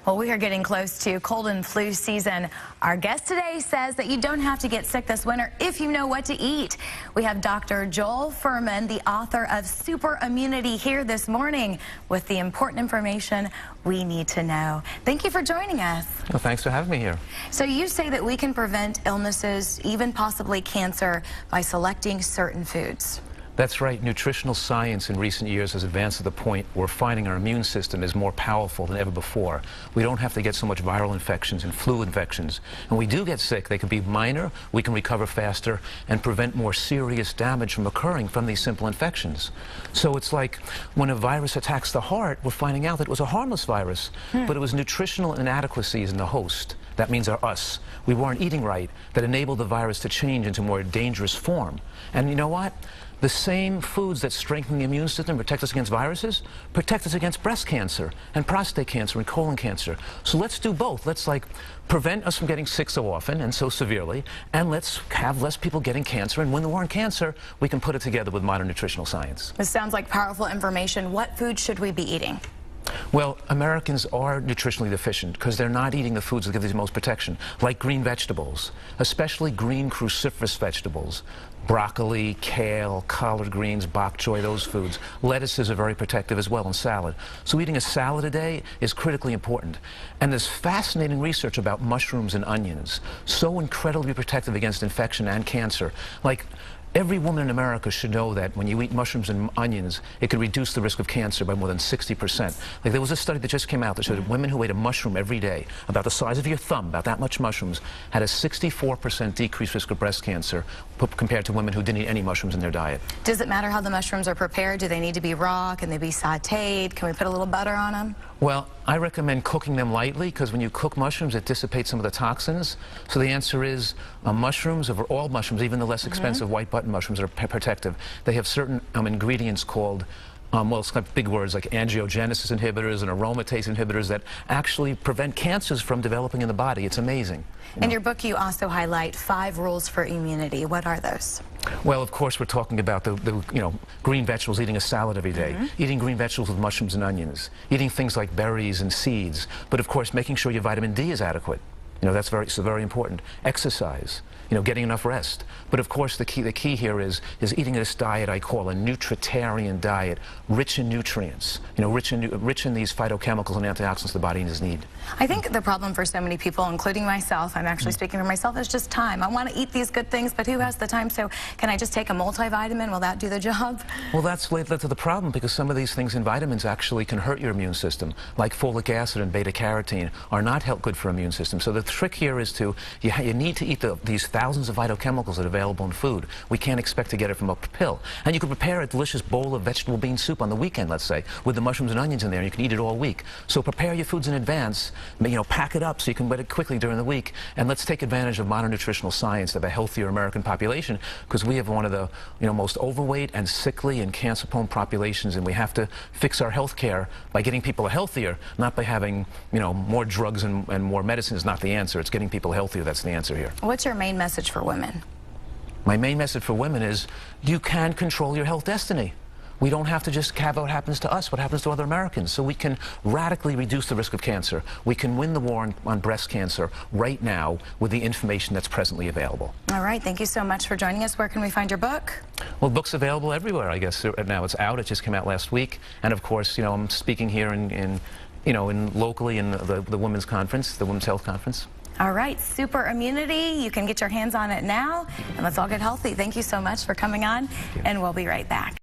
Well, we are getting close to cold and flu season. Our guest today says that you don't have to get sick this winter if you know what to eat. We have Dr. Joel Fuhrman, the author of Super Immunity, here this morning with the important information we need to know. Thank you for joining us. Well, thanks for having me here. So you say that we can prevent illnesses, even possibly cancer, by selecting certain foods. That's right. Nutritional science in recent years has advanced to the point where finding our immune system is more powerful than ever before. We don't have to get so much viral infections and flu infections. And we do get sick. They can be minor, we can recover faster, and prevent more serious damage from occurring from these simple infections. So it's like when a virus attacks the heart, we're finding out that it was a harmless virus, but it was nutritional inadequacies in the host. That means us. We weren't eating right. That enabled the virus to change into a more dangerous form. And you know what? The same foods that strengthen the immune system, protect us against viruses, protect us against breast cancer and prostate cancer and colon cancer. So let's do both. Let's prevent us from getting sick so often and so severely, and let's have less people getting cancer. And when the war on cancer, we can put it together with modern nutritional science. This sounds like powerful information. What food should we be eating? Well, Americans are nutritionally deficient because they're not eating the foods that give the most protection, like green vegetables, especially green cruciferous vegetables. Broccoli, kale, collard greens, bok choy, those foods. Lettuces are very protective as well, and salad. So eating a salad a day is critically important. And there's fascinating research about mushrooms and onions, so incredibly protective against infection and cancer. Like, every woman in America should know that when you eat mushrooms and onions, it could reduce the risk of cancer by more than 60%. Like, there was a study that just came out that showed that women who ate a mushroom every day, about the size of your thumb, about that much mushrooms, had a 64% decreased risk of breast cancer compared to women who didn't eat any mushrooms in their diet. Does it matter how the mushrooms are prepared? Do they need to be raw? Can they be sauteed? Can we put a little butter on them? Well, I recommend cooking them lightly because when you cook mushrooms, it dissipates some of the toxins. So the answer is mushrooms, over all mushrooms, even the less expensive white button mushrooms, are protective. They have certain ingredients called, well, it's got big words like angiogenesis inhibitors and aromatase inhibitors that actually prevent cancers from developing in the body. It's amazing. In your book, you also highlight 5 rules for immunity. What are those? Well, of course, we're talking about the green vegetables, eating a salad every day, eating green vegetables with mushrooms and onions, eating things like berries and seeds, but of course, making sure your vitamin D is adequate. That's very important. Exercise, getting enough rest. But of course, the key here is eating this diet I call a nutritarian diet, rich in nutrients, rich in these phytochemicals and antioxidants the body needs. I think the problem for so many people, including myself, I'm actually speaking for myself, is just time. I want to eat these good things, but who has the time? So can I just take a multivitamin? Will that do the job? Well, that's led to the problem, because some of these things in vitamins actually can hurt your immune system, like folic acid and beta-carotene are not good for immune system. So the trick here is you need to eat these thousands of phytochemicals that are available in food. We can't expect to get it from a pill. And you can prepare a delicious bowl of vegetable bean soup on the weekend, let's say, with the mushrooms and onions in there, and you can eat it all week. So prepare your foods in advance, pack it up so you can eat it quickly during the week, and let's take advantage of modern nutritional science to have a healthier American population, because we have one of the most overweight and sickly and cancer-prone populations, and we have to fix our health care by getting people healthier, not by having more drugs and more medicine is not the answer. It's getting people healthier. That's the answer here. What's your main message for women? My main message for women is you can control your health destiny. We don't have to just have what happens to us, what happens to other Americans. So we can radically reduce the risk of cancer. We can win the war on breast cancer right now with the information that's presently available. All right. Thank you so much for joining us. Where can we find your book? Well, the book's available everywhere, I guess. Now it's out. It just came out last week. And of course, I'm speaking here locally in the Women's Conference, the Women's Health Conference. All right, Super Immunity. You can get your hands on it now, and let's all get healthy. Thank you so much for coming on, and we'll be right back.